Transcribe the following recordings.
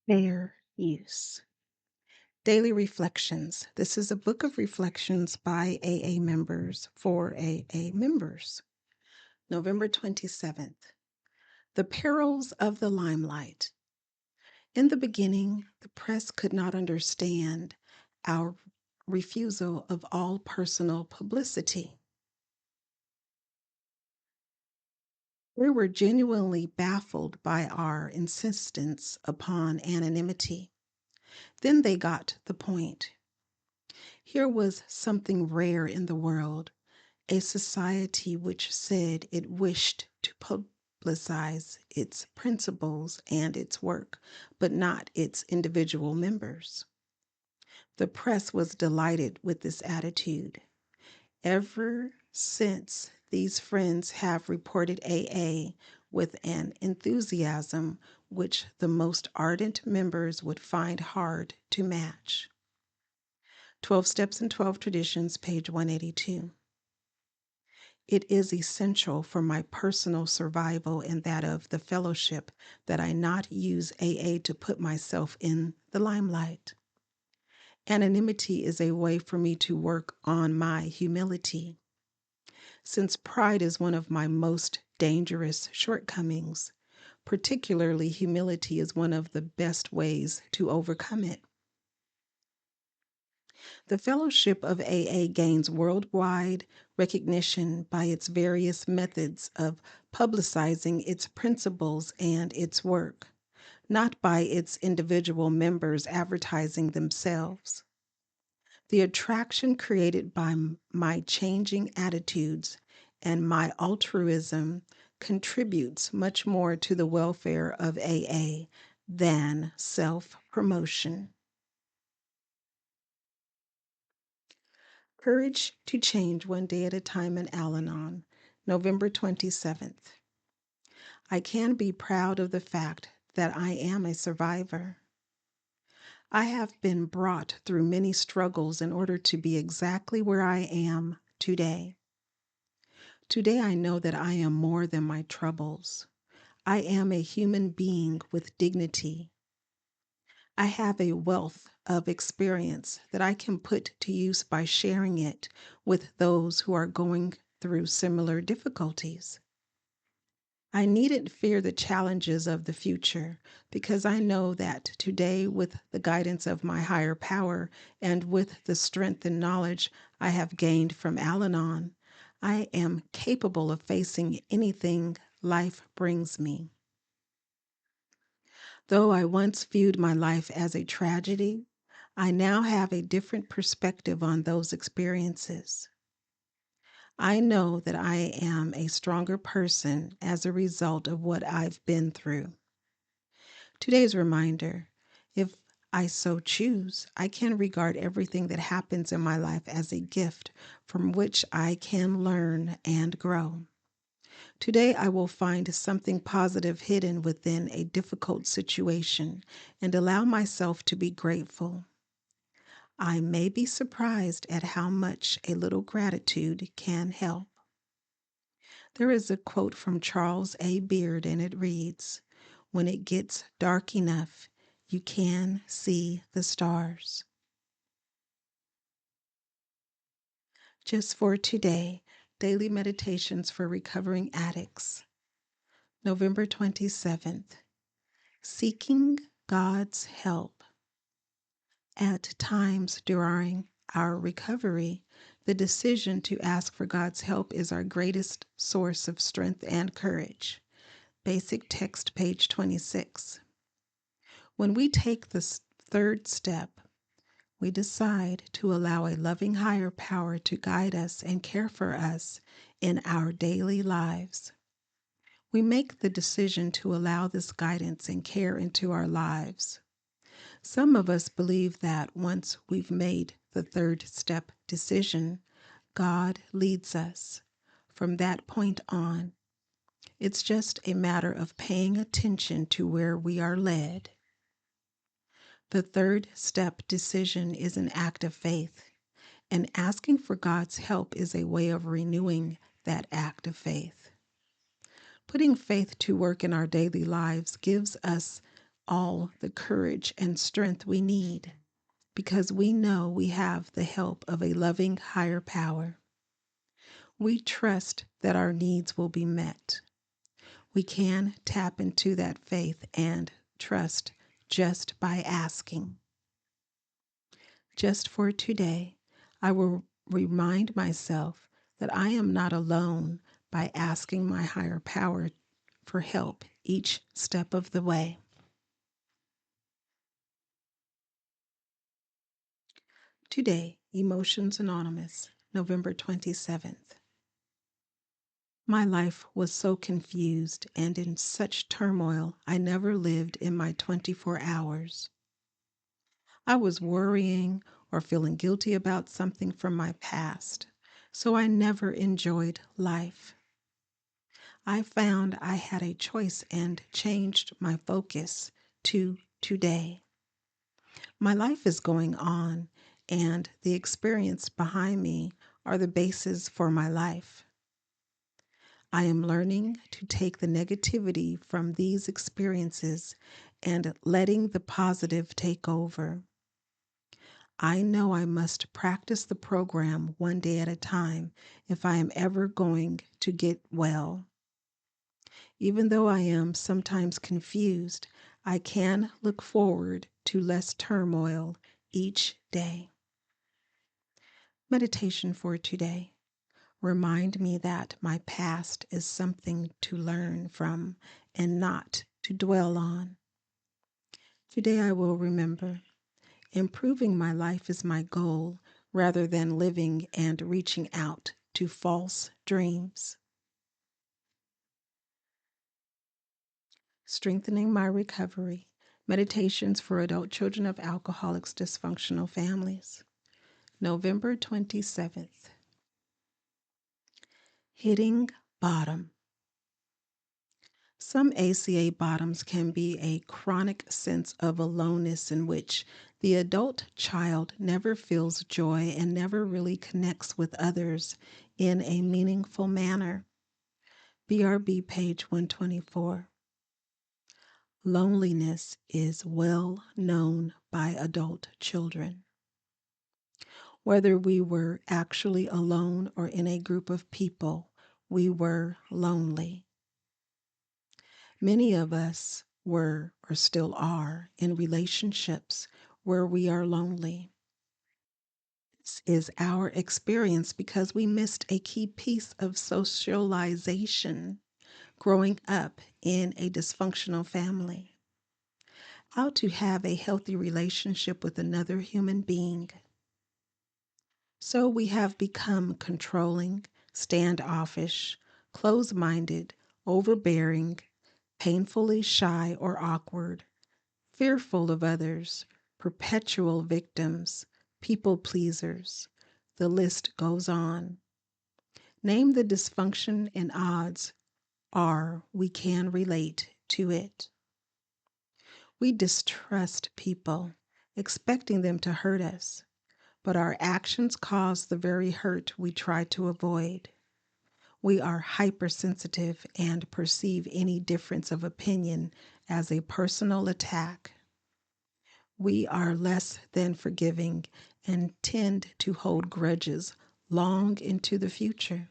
Fair use. Daily Reflections. This is a book of reflections by AA members for AA members. November 27th. The Perils of the Limelight. In the beginning, the press could not understand our refusal of all personal publicity. They were genuinely baffled by our insistence upon anonymity. Then they got the point. Here was something rare in the world, a society which said it wished to publicize its principles and its work, but not its individual members. The press was delighted with this attitude. Ever since, these friends have reported AA with an enthusiasm which the most ardent members would find hard to match. 12 Steps and 12 Traditions, page 182. It is essential for my personal survival and that of the fellowship that I not use AA to put myself in the limelight. Anonymity is a way for me to work on my humility. Since pride is one of my most dangerous shortcomings, particularly humility is one of the best ways to overcome it. The Fellowship of AA gains worldwide recognition by its various methods of publicizing its principles and its work, not by its individual members advertising themselves. The attraction created by my changing attitudes and my altruism contributes much more to the welfare of AA than self-promotion. Courage to Change One Day at a Time in Al-Anon, November 27th. I can be proud of the fact that I am a survivor. I have been brought through many struggles in order to be exactly where I am today. Today I know that I am more than my troubles. I am a human being with dignity. I have a wealth of experience that I can put to use by sharing it with those who are going through similar difficulties. I needn't fear the challenges of the future because I know that today, with the guidance of my higher power and with the strength and knowledge I have gained from Al-Anon, I am capable of facing anything life brings me. Though I once viewed my life as a tragedy, I now have a different perspective on those experiences. I know that I am a stronger person as a result of what I've been through. Today's reminder, if I so choose, I can regard everything that happens in my life as a gift from which I can learn and grow. Today, I will find something positive hidden within a difficult situation and allow myself to be grateful. I may be surprised at how much a little gratitude can help. There is a quote from Charles A. Beard, and it reads, "When it gets dark enough, you can see the stars." Just for today, Daily Meditations for Recovering Addicts. November 27th. Seeking God's help. At times during our recovery, the decision to ask for God's help is our greatest source of strength and courage. Basic text, page 26. When we take the third step, we decide to allow a loving higher power to guide us and care for us in our daily lives. We make the decision to allow this guidance and care into our lives. Some of us believe that once we've made the third step decision, God leads us. From that point on, it's just a matter of paying attention to where we are led. The third step decision is an act of faith, and asking for God's help is a way of renewing that act of faith. Putting faith to work in our daily lives gives us all the courage and strength we need because we know we have the help of a loving higher power. We trust that our needs will be met. We can tap into that faith and trust just by asking. Just for today, I will remind myself that I am not alone by asking my higher power for help each step of the way. Today, Emotions Anonymous, November 27th. My life was so confused and in such turmoil I never lived in my 24 hours. I was worrying or feeling guilty about something from my past, so I never enjoyed life. I found I had a choice and changed my focus to today. My life is going on, and the experience behind me are the basis for my life. I am learning to take the negativity from these experiences and letting the positive take over. I know I must practice the program one day at a time if I am ever going to get well. Even though I am sometimes confused, I can look forward to less turmoil each day. Meditation for today. Remind me that my past is something to learn from and not to dwell on. Today I will remember, improving my life is my goal rather than living and reaching out to false dreams. Strengthening my recovery. Meditations for adult children of alcoholics, dysfunctional families. November 27th. Hitting bottom. Some ACA bottoms can be a chronic sense of aloneness in which the adult child never feels joy and never really connects with others in a meaningful manner. BRB page 124. Loneliness is well known by adult children. Whether we were actually alone or in a group of people, we were lonely. Many of us were or still are in relationships where we are lonely. This is our experience because we missed a key piece of socialization growing up in a dysfunctional family. How to have a healthy relationship with another human being. So we have become controlling, standoffish, closed-minded, overbearing, painfully shy or awkward, fearful of others, perpetual victims, people pleasers. The list goes on. Name the dysfunction and odds are we can relate to it. We distrust people, expecting them to hurt us, but our actions cause the very hurt we try to avoid. We are hypersensitive and perceive any difference of opinion as a personal attack. We are less than forgiving and tend to hold grudges long into the future.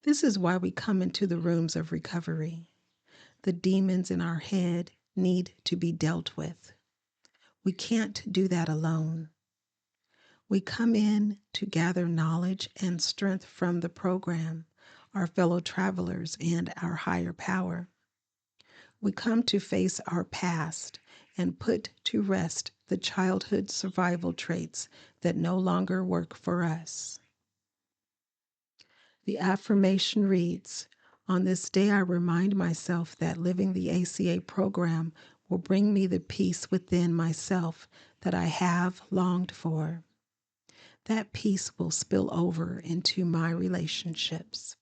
This is why we come into the rooms of recovery. The demons in our head need to be dealt with. We can't do that alone. We come in to gather knowledge and strength from the program, our fellow travelers, and our higher power. We come to face our past and put to rest the childhood survival traits that no longer work for us. The affirmation reads, "On this day I remind myself that living the ACA program will bring me the peace within myself that I have longed for. That peace will spill over into my relationships."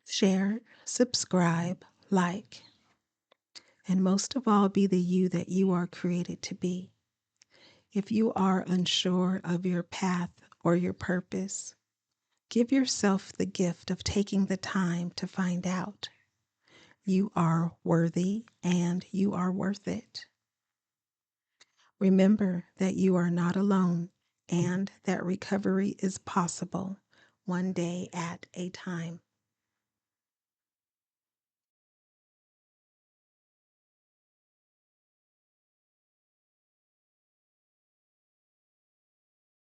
Share, subscribe, like, and most of all, be the you that you are created to be. If you are unsure of your path or your purpose, Give yourself the gift of taking the time to find out. You are worthy and you are worth it. Remember that you are not alone and that recovery is possible, one day at a time.